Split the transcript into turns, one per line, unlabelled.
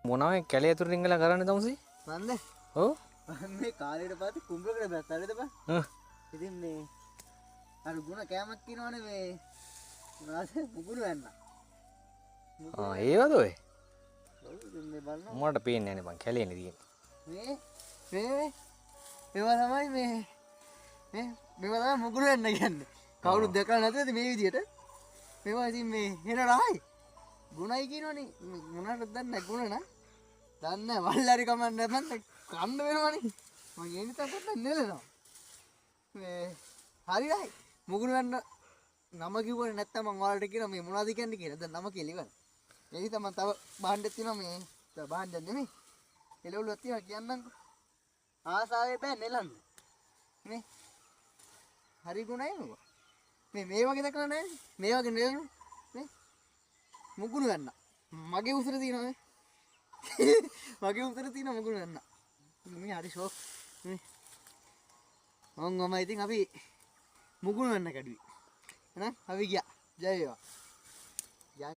මොනවයි කැලේ ඇතුළේ රිංගලා කරන්නේ තමුසි?
මන්ද?
ඔව්.
මේ කාලේට පස්සේ කුඹරකට බැත් හරිද බං?
හ්ම්.
ඉතින් මේ අර ගුණ කෑමක් කියනවනේ මේ මොනවද මුගුරු වෙන්න.
ඒවද ඔය?
ඔව් ඉතින් මේ බලන්න.
මොකට පේන්නේ නැහැ නේ බං කැලේනේ තියෙන්නේ.
මේ මේවා තමයි මේවා තමයි මුගුරු වෙන්න කියන්නේ. කවුරුත් දැකලා නැතේද මේ විදියට? මේවා ඉතින් මේ හෙන රහයි. ගුණයි කියනවනේ මොනවටද දන්නේ ගුණ නා? දන්නේ වල්ලාරි කමන්න නැත්නම් කන්න වෙනවනේ. මම ඒ නිසා පොඩ්ඩක් නෙලනවා. මේ හරියයි. මුගුරු වෙන්න නම කිව්වනේ නැත්තම් මම ඔයාලට කියනවා මේ මොනවද කියන්නේ කියලා. දැන් නම කියලා ඉවරයි. ඒ නිසා මම තව බාණ්ඩයක් තියෙනවා මේ තව බාණ්ඩයක් නෙමෙයි. එළවලුවක් තියෙනවා කියන්නම්කෝ. ආසාවේ බෑ නෙලන්න. මේ හරි ගුණයි නෝ. මේ වගේ දැකලා නැහැ. මේ වගේ නෙලන මේ මුගුරු වෙන්න. මගේ උසර තියෙනවා මේ. මගේ උසර තියෙන මුගුරු වෙන්න. මේ හරි ෂෝක්. මේ ඔන්න ඉතින් අපි මුගුරු වෙන්න කැඩුවේ. එහෙනම් අපි ගියා. ජය වේවා.